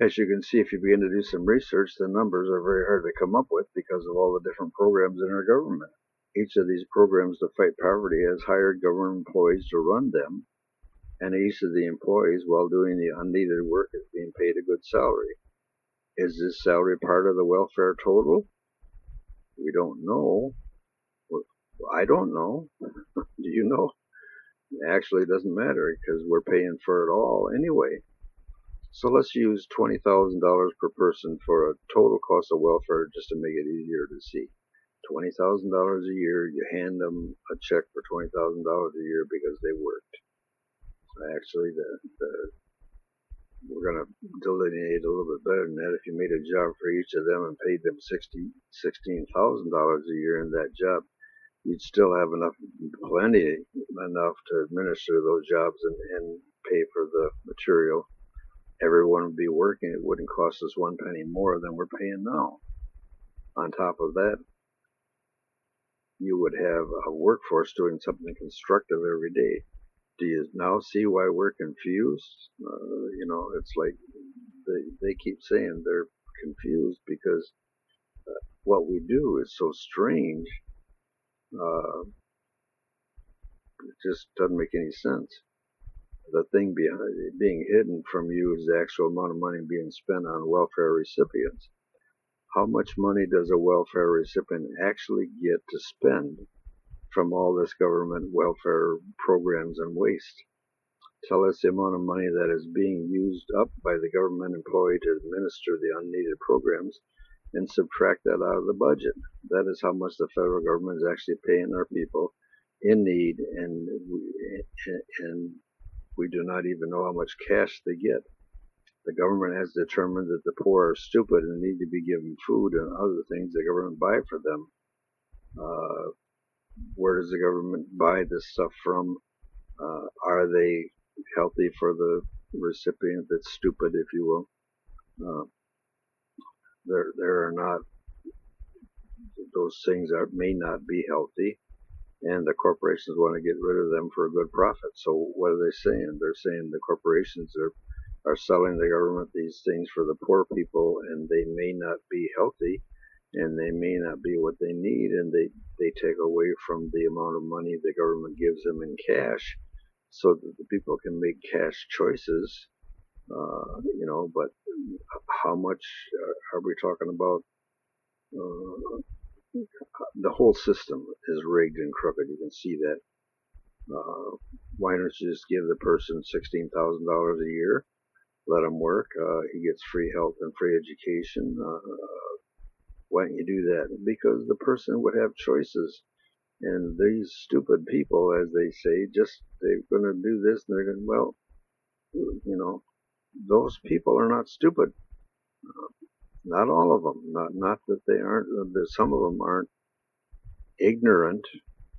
As you can see, if you begin to do some research, the numbers are very hard to come up with because of all the different programs in our government. Each of these programs to fight poverty has hired government employees to run them, and each of the employees, while doing the unneeded work, is being paid a good salary. Is this salary part of the welfare total? We don't know. I don't know. Do you know? Actually, it doesn't matter because we're paying for it all anyway. So let's use $20,000 per person for a total cost of welfare just to make it easier to see. $20,000 a year, you hand them a check for $20,000 a year because they worked. Actually, we're going to delineate a little bit better than that. If you made a job for each of them and paid them $16,000 a year in that job, you'd still have plenty enough to administer those jobs and pay for the material. Everyone would be working. It wouldn't cost us one penny more than we're paying now. On top of that, you would have a workforce doing something constructive every day. Do you now see why we're confused? It's like they keep saying they're confused because what we do is so strange. It just doesn't make any sense. The thing being hidden from you is the actual amount of money being spent on welfare recipients. How much money does a welfare recipient actually get to spend from all this government welfare programs and waste? Tell us the amount of money that is being used up by the government employee to administer the unneeded programs and subtract that out of the budget. That is how much the federal government is actually paying our people in need, and we do not even know how much cash they get. The government has determined that the poor are stupid and need to be given food and other things the government buy for them. Where does the government buy this stuff from? Are they healthy for the recipient that's stupid, if you will? There are not, those things may not be healthy, and the corporations want to get rid of them for a good profit. So what are they saying? They're saying the corporations are selling the government these things for the poor people, and they may not be healthy, and they may not be what they need, and they take away from the amount of money the government gives them in cash so that the people can make cash choices. But how much are we talking about? The whole system is rigged and crooked. You can see that. Why don't you just give the person $16,000 a year? Let him work. He gets free health and free education. Why don't you do that? Because the person would have choices. And these stupid people, as they say, they're going to do this and they're going to, those people are not stupid. Not all of them. Not that they aren't. Some of them aren't ignorant,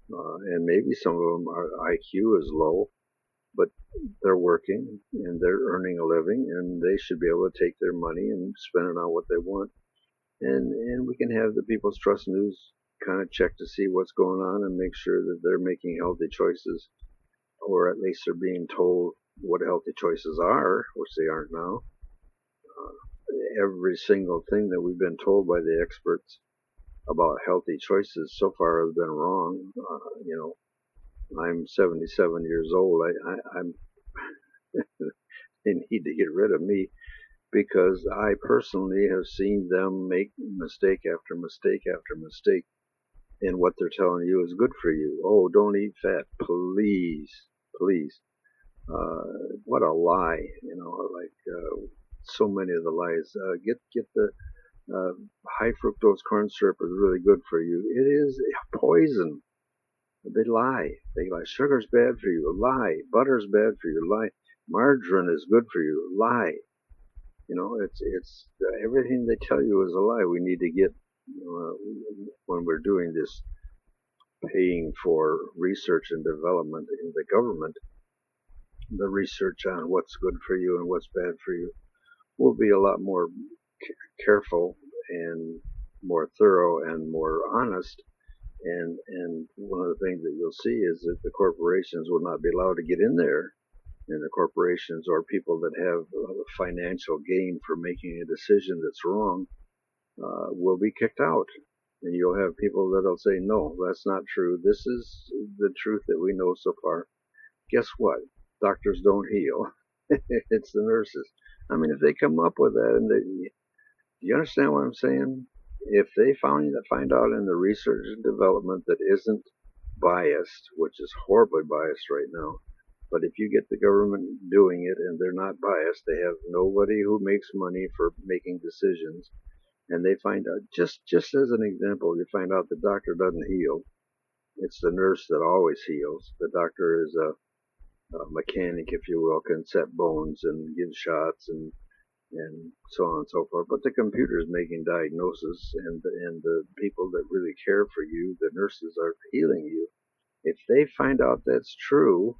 and maybe some of them IQ is low, but they're working and they're earning a living, and they should be able to take their money and spend it on what they want. And we can have the People's Trust News kind of check to see what's going on and make sure that they're making healthy choices, or at least they're being told what healthy choices are, which they aren't now. Every single thing that we've been told by the experts about healthy choices so far have been wrong. I'm 77 years old. I'm they need to get rid of me because I personally have seen them make mistake after mistake after mistake in what they're telling you is good for you. Oh, don't eat fat, please, please. What a lie, so many of the lies. Get the high fructose corn syrup is really good for you. It is poison. They lie. They lie. Sugar's bad for you. Lie. Butter's bad for you. Lie. Margarine is good for you. Lie. It's everything they tell you is a lie. We need to get when we're doing this paying for research and development in the government, the research on what's good for you and what's bad for you will be a lot more careful and more thorough and more honest. And one of the things that you'll see is that the corporations will not be allowed to get in there and the corporations or people that have financial gain for making a decision that's wrong will be kicked out. And you'll have people that'll say, no, that's not true. This is the truth that we know so far. Guess what? Doctors don't heal. It's the nurses. I mean, if they come up with that, and you understand what I'm saying? If they find out in the research and development that isn't biased, which is horribly biased right now, but if you get the government doing it and they're not biased, they have nobody who makes money for making decisions, and they find out, just as an example, you find out the doctor doesn't heal. It's the nurse that always heals. The doctor is a mechanic, if you will, can set bones and give shots and so on and so forth. But the computer is making diagnosis, and the people that really care for you, the nurses, are healing you. If they find out that's true,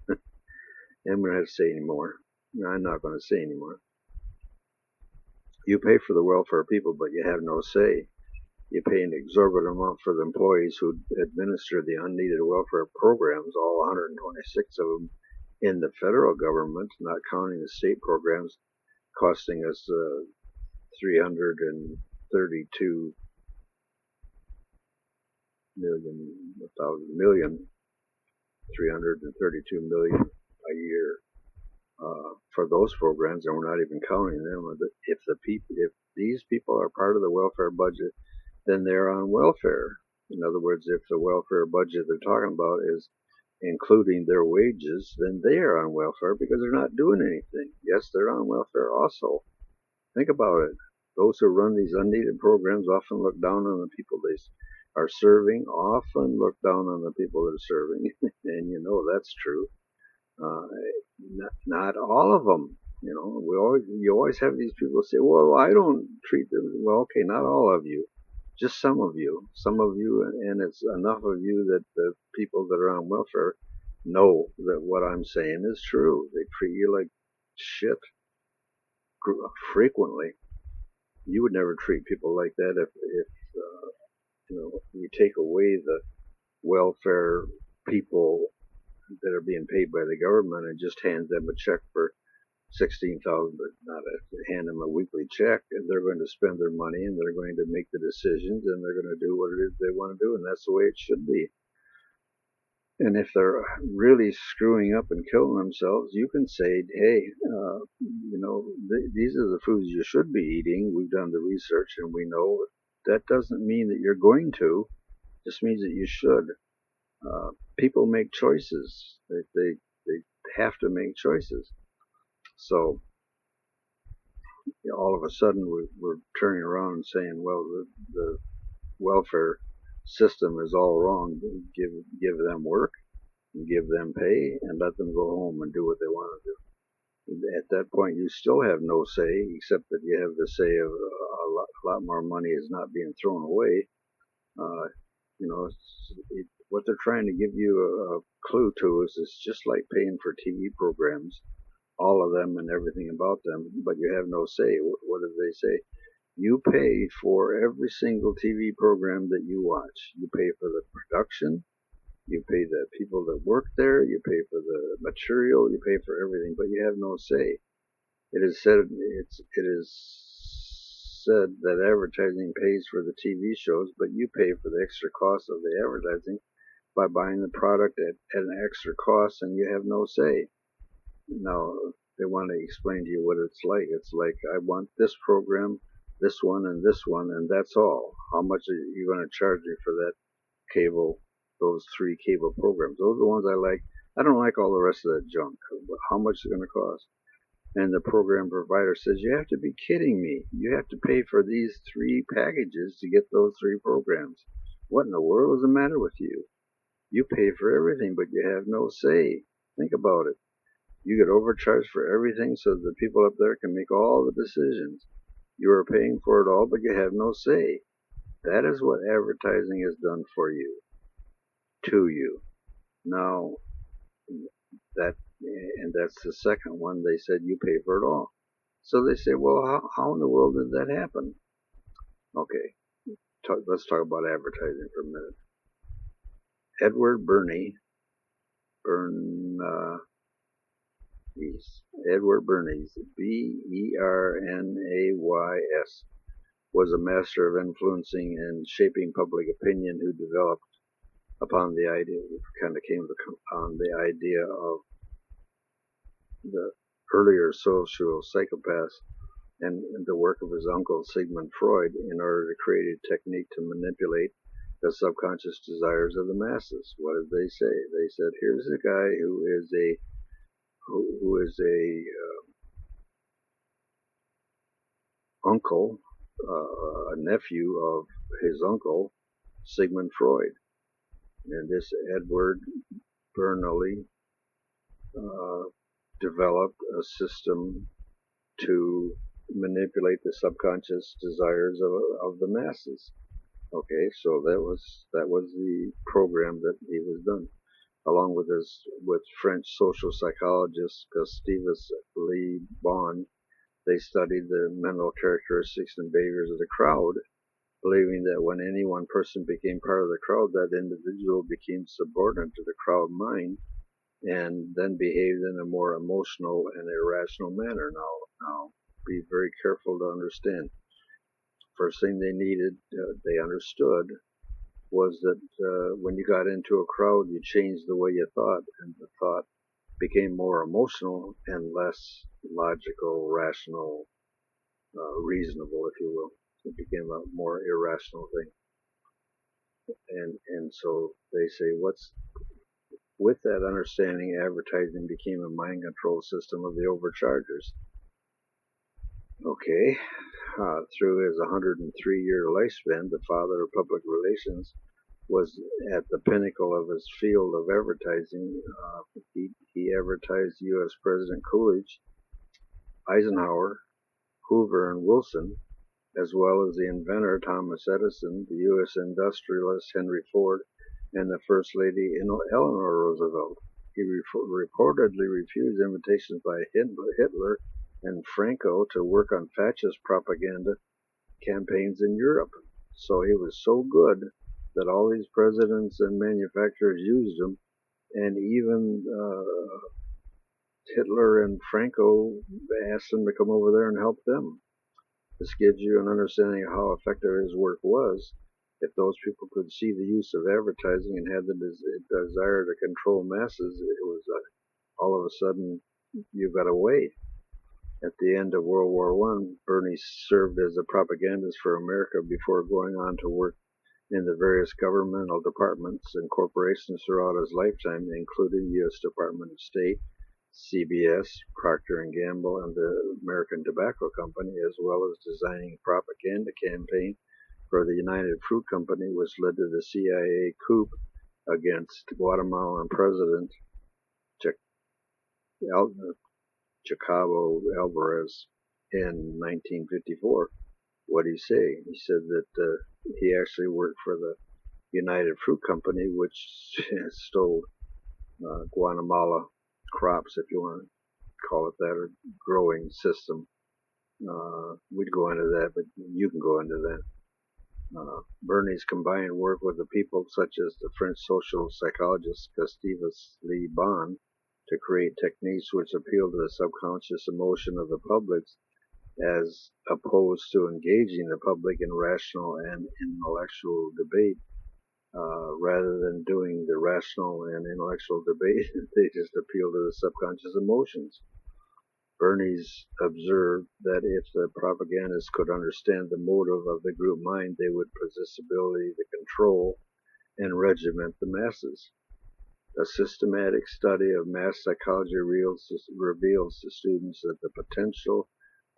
I'm going to have to say anymore. No, I'm not going to say anymore. You pay for the welfare of people, but you have no say. You pay an exorbitant amount for the employees who administer the unneeded welfare programs, all 126 of them in the federal government, not counting the state programs, costing us 332 million a year for those programs, and we're not even counting them. If these people are part of the welfare budget, then they're on welfare. In other words, if the welfare budget they're talking about is including their wages, then they are on welfare because they're not doing anything. Yes, they're on welfare also. Think about it. Those who run these unneeded programs often look down on the people they are serving, often look down on the people they're serving, and you know that's true. Not all of them. You know, you always have these people say, well, I don't treat them. Well, okay, not all of you. Just some of you, and it's enough of you that the people that are on welfare know that what I'm saying is true. They treat you like shit frequently. You would never treat people like that if you take away the welfare people that are being paid by the government and just hand them a check for 16,000, but not hand them a weekly check, and they're going to spend their money and they're going to make the decisions and they're going to do what it is they want to do, and that's the way it should be. And if they're really screwing up and killing themselves, you can say, hey, these are the foods you should be eating. We've done the research and we know. That doesn't mean that you're going to. It just means that you should. People make choices. They have to make choices. So all of a sudden we're turning around and saying, well, the welfare system is all wrong. Give them work, and give them pay, and let them go home and do what they want to do. At that point, you still have no say, except that you have the say of a lot more money is not being thrown away. What they're trying to give you a clue to is it's just like paying for TV programs, all of them and everything about them, but you have no say. What do they say? You pay for every single TV program that you watch. You pay for the production, you pay the people that work there, you pay for the material, you pay for everything, but you have no say. It is said that advertising pays for the TV shows, but you pay for the extra cost of the advertising by buying the product at an extra cost, and you have no say. Now, they want to explain to you what it's like. It's like, I want this program, this one, and that's all. How much are you going to charge me for that cable, those 3 cable programs? Those are the ones I like. I don't like all the rest of that junk. But how much is it going to cost? And the program provider says, you have to be kidding me. You have to pay for these 3 packages to get those 3 programs. What in the world is the matter with you? You pay for everything, but you have no say. Think about it. You get overcharged for everything so the people up there can make all the decisions. You are paying for it all, but you have no say. That is what advertising has done for you, to you. Now, that's the second one. They said you pay for it all. So they say, well, how in the world did that happen? Okay, let's talk about advertising for a minute. Edward Byrne Edward Bernays, Bernays, was a master of influencing and shaping public opinion who developed upon the idea, came upon the idea of the earlier social psychopaths and the work of his uncle Sigmund Freud in order to create a technique to manipulate the subconscious desires of the masses. What did they say? They said, here's a guy who is a uncle, a nephew of his uncle Sigmund Freud, and this Edward Bernoulli developed a system to manipulate the subconscious desires of the masses. Okay, so that was the program that he was done, along with French social psychologist Gustavus Le Bon. They studied the mental characteristics and behaviors of the crowd, believing that when any one person became part of the crowd, that individual became subordinate to the crowd mind and then behaved in a more emotional and irrational manner. Now, be very careful to understand. First thing they understood, was that when you got into a crowd, you changed the way you thought, and the thought became more emotional and less logical, rational, reasonable, if you will. It became a more irrational thing. And so they say, with that understanding, advertising became a mind control system of the overchargers. Okay, through his 103-year lifespan, the father of public relations was at the pinnacle of his field of advertising. He advertised U.S. President Coolidge, Eisenhower, Hoover, and Wilson, as well as the inventor Thomas Edison, the U.S. industrialist Henry Ford, and the First Lady Eleanor Roosevelt. He reportedly refused invitations by Hitler and Franco to work on fascist propaganda campaigns in Europe. So he was so good that all these presidents and manufacturers used him, and even Hitler and Franco asked him to come over there and help them. This gives you an understanding of how effective his work was. If those people could see the use of advertising and had the desire to control masses, it was all of a sudden you got away. At the end of World War I, Bernie served as a propagandist for America before going on to work in the various governmental departments and corporations throughout his lifetime, including the U.S. Department of State, CBS, Procter & Gamble, and the American Tobacco Company, as well as designing a propaganda campaign for the United Fruit Company, which led to the CIA coup against Guatemalan President Jacobo Alvarez in 1954. What did he say? He said that he actually worked for the United Fruit Company, which stole Guatemala crops, if you want to call it that, or growing system. We'd go into that, but you can go into that. Bernie's combined work with the people such as the French social psychologist Gustavus Le Bon to create techniques which appeal to the subconscious emotion of the public, as opposed to engaging the public in rational and intellectual debate. Rather than doing the rational and intellectual debate, they just appeal to the subconscious emotions. Bernays observed that if the propagandists could understand the motive of the group mind, they would possess ability to control and regiment the masses. A systematic study of mass psychology reveals to students that the potential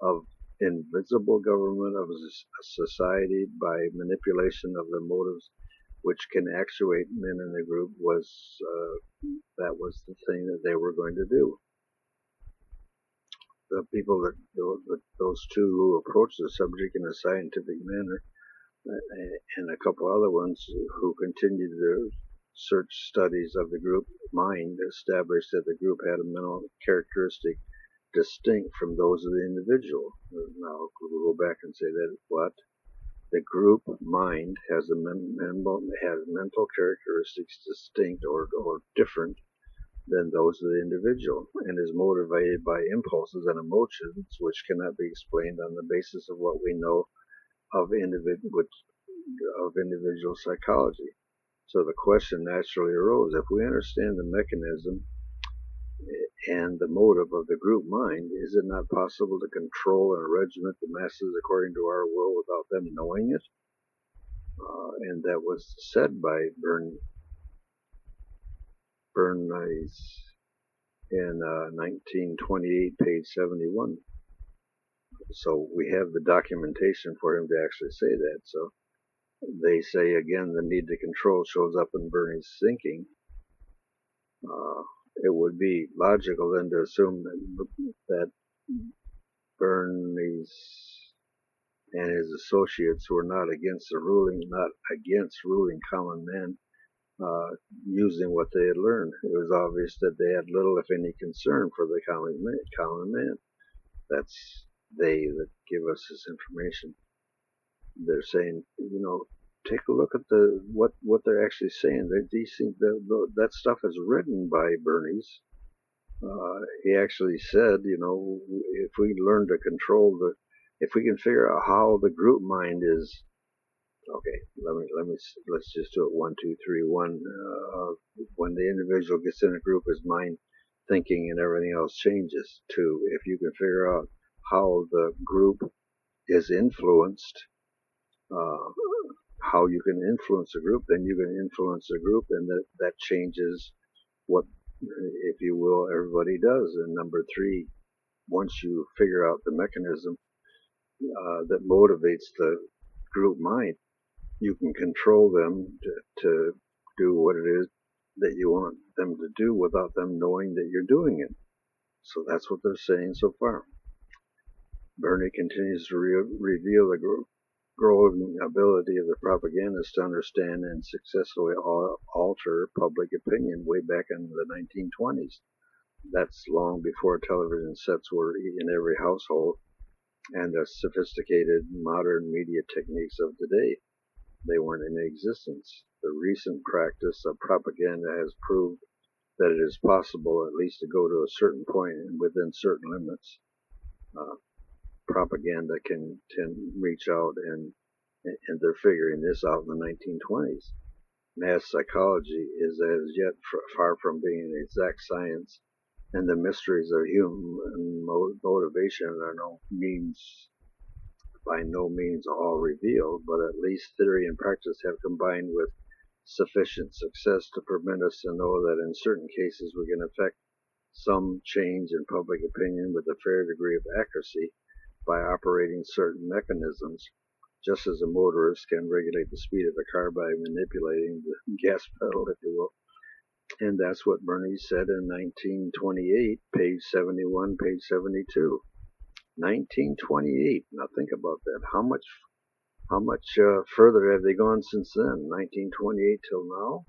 of invisible government of a society by manipulation of the motives which can actuate men in the group was the thing that they were going to do. The people those two who approached the subject in a scientific manner, and a couple other ones who continued their search studies of the group mind, established that the group had a mental characteristic distinct from those of the individual. Now we'll go back and say that what? The group mind has mental characteristics distinct or different than those of the individual, and is motivated by impulses and emotions which cannot be explained on the basis of what we know of individual psychology. So the question naturally arose: if we understand the mechanism and the motive of the group mind, is it not possible to control and regiment the masses according to our will without them knowing it? And that was said by Bernays in 1928, page 71. So we have the documentation for him to actually say that. So they say again, the need to control shows up in Bernays' thinking. It would be logical then to assume that Bernays and his associates who were not against ruling common men, using what they had learned. It was obvious that they had little, if any, concern for the common man. That's they that give us this information. They're saying, take a look at what they're actually saying. These things, that stuff is written by Bernays. He actually said, if we learn to control if we can figure out how the group mind is, okay, let's just do it 1, 2, 3, 1. When the individual gets in a group, his mind thinking and everything else changes. 2, if you can figure out how the group is influenced, how you can influence a group, then you can influence a group, and that changes what, if you will, everybody does. And number 3, once you figure out the mechanism that motivates the group mind, you can control them to do what it is that you want them to do without them knowing that you're doing it. So that's what they're saying so far. Bernie continues to reveal the growing ability of the propagandists to understand and successfully alter public opinion way back in the 1920s. That's long before television sets were in every household and the sophisticated modern media techniques of today. They weren't in existence. The recent practice of propaganda has proved that it is possible at least to go to a certain point and within certain limits. Propaganda can reach out, and they're figuring this out in the 1920s. Mass psychology is as yet far from being an exact science, and the mysteries of human motivation are by no means all revealed, but at least theory and practice have combined with sufficient success to permit us to know that in certain cases we can effect some change in public opinion with a fair degree of accuracy by operating certain mechanisms, just as a motorist can regulate the speed of a car by manipulating the gas pedal, if you will. And that's what Bernie said in 1928, page 71, page 72. 1928. Now think about that. How much further have they gone since then? 1928 till now?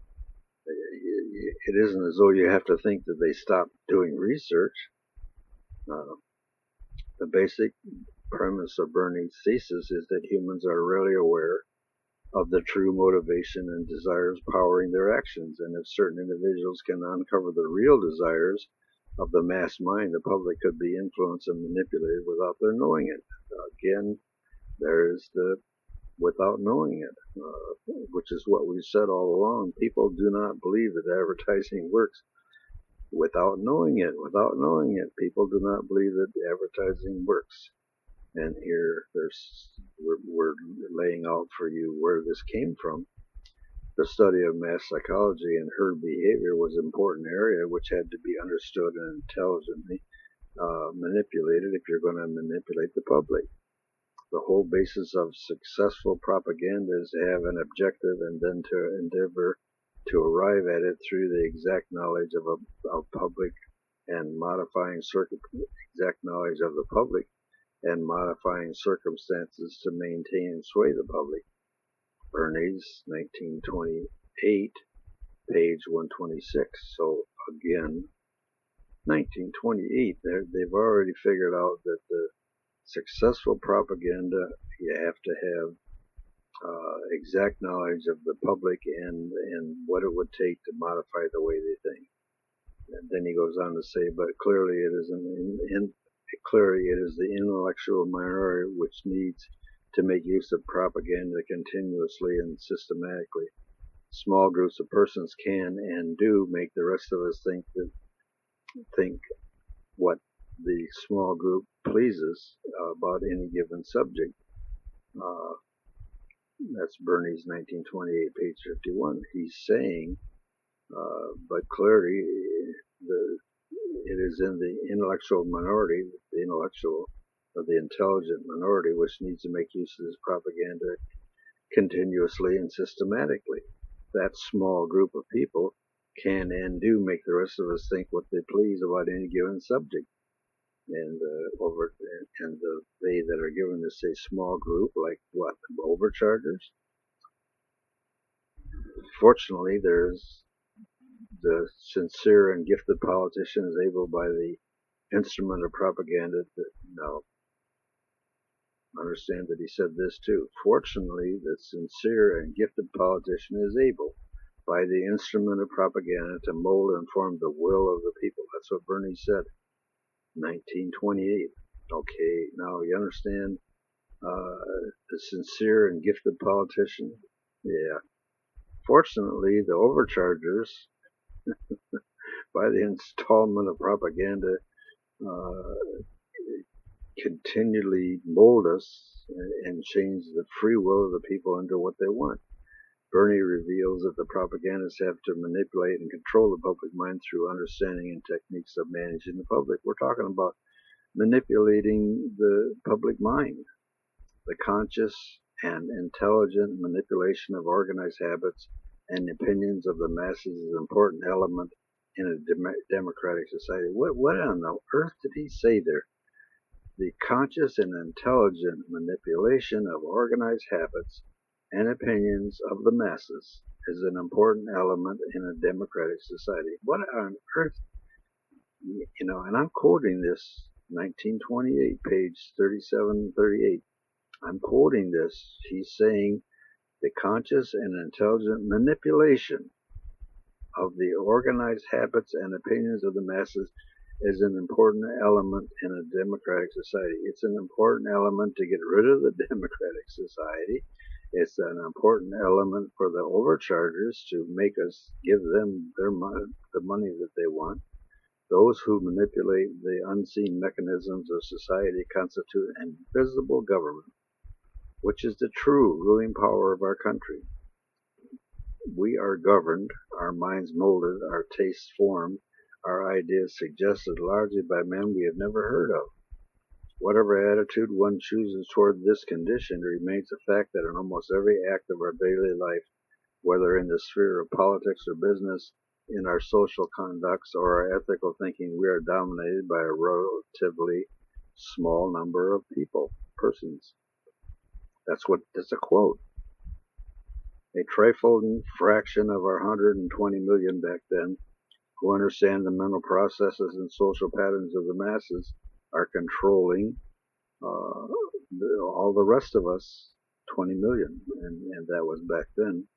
It isn't as though you have to think that they stopped doing research. The basic premise of Bernie's thesis is that humans are rarely aware of the true motivation and desires powering their actions, and if certain individuals can uncover the real desires of the mass mind, the public could be influenced and manipulated without their knowing it. Again, there's the without knowing it, which is what we've said all along. People do not believe that advertising works without knowing it. Without knowing it, people do not believe that advertising works. And here we're laying out for you where this came from. The study of mass psychology and herd behavior was an important area which had to be understood and intelligently manipulated if you're going to manipulate the public. The whole basis of successful propaganda is to have an objective and then to endeavor to arrive at it through the exact knowledge of public and modifying exact knowledge of the public and modifying circumstances to maintain and sway the public. Bernays, 1928, page 126. So again, 1928, they've already figured out that the successful propaganda, you have to have exact knowledge of the public and what it would take to modify the way they think. And then he goes on to say, but clearly it is the intellectual minority which needs to make use of propaganda continuously and systematically. Small groups of persons can and do make the rest of us think what the small group pleases about any given subject. That's Bernie's 1928, page 51. He's saying, but clearly, it is in the intellectual minority, the intellectual or the intelligent minority, which needs to make use of this propaganda continuously and systematically. That small group of people can and do make the rest of us think what they please about any given subject. And they that are given this say small group, like what, overchargers? Fortunately, there's the sincere and gifted politician is able by the instrument of propaganda to now understand that he said this too. Fortunately, the sincere and gifted politician is able by the instrument of propaganda to mold and form the will of the people. That's what Bernie said, 1928. Okay, now you understand the sincere and gifted politician? Yeah. Fortunately, the overchargers, by the installment of propaganda, continually mold us and change the free will of the people into what they want. Bernie reveals that the propagandists have to manipulate and control the public mind through understanding and techniques of managing the public. We're talking about manipulating the public mind. The conscious and intelligent manipulation of organized habits and opinions of the masses is an important element in a democratic society. What on the earth did he say there? The conscious and intelligent manipulation of organized habits and opinions of the masses is an important element in a democratic society. What on earth? And I'm quoting this 1928, page 37, 38. I'm quoting this. He's saying the conscious and intelligent manipulation of the organized habits and opinions of the masses is an important element in a democratic society. It's an important element to get rid of the democratic society. It's an important element for the overchargers to make us give them their money, the money that they want. Those who manipulate the unseen mechanisms of society constitute an invisible government, which is the true ruling power of our country. We are governed, our minds molded, our tastes formed, our ideas suggested largely by men we have never heard of. Whatever attitude one chooses toward this condition, it remains a fact that in almost every act of our daily life, whether in the sphere of politics or business, in our social conducts or our ethical thinking, we are dominated by a relatively small number of persons. That's a quote. A trifling fraction of our 120 million back then, who understand the mental processes and social patterns of the masses, are controlling all the rest of us, 20 million, and that was back then.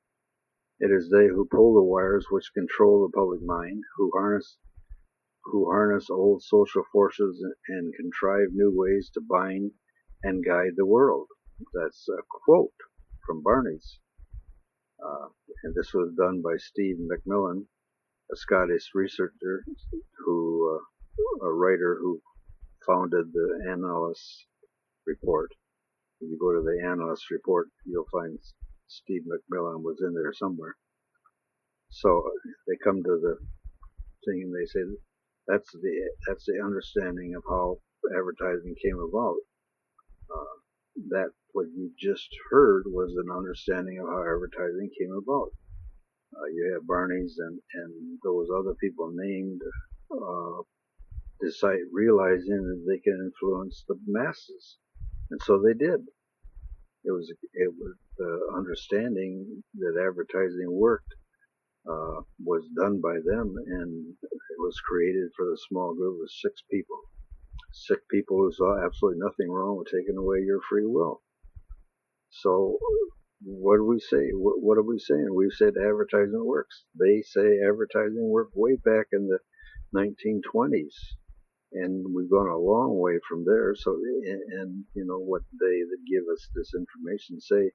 It is they who pull the wires which control the public mind, who harness old social forces and contrive new ways to bind and guide the world. That's a quote from Barney's. And this was done by Steve Macmillan, a Scottish researcher a writer who founded the Analyst Report. If you go to the Analyst Report, you'll find Steve Macmillan was in there somewhere. So they come to the thing and they say that's the understanding of how advertising came about. That what you just heard was an understanding of how advertising came about. You have Barney's and those other people named realizing that they can influence the masses, and so they did. It was the understanding that advertising worked was done by them, and it was created for the small group of six people who saw absolutely nothing wrong with taking away your free will. So what do we say? What are we saying? We've said advertising works. They say advertising worked way back in the 1920s, and we've gone a long way from there. So, and you know what they that give us this information say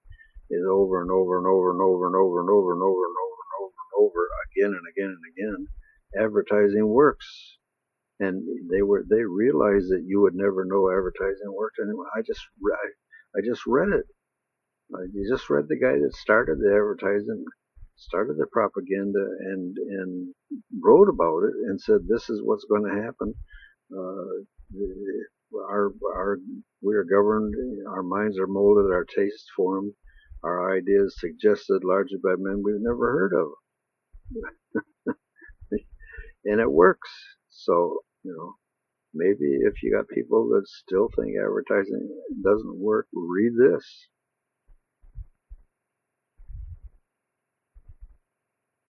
is over and over and over and over and over and over and over and over and over and over again and again and again. Advertising works, and they realized that you would never know advertising worked. And I just read it. I just read the guy that started the advertising, started the propaganda, and wrote about it and said this is what's going to happen. Our we are governed. Our minds are molded. Our tastes formed. Our ideas suggested largely by men we've never heard of, and it works. So maybe if you got people that still think advertising doesn't work, read this.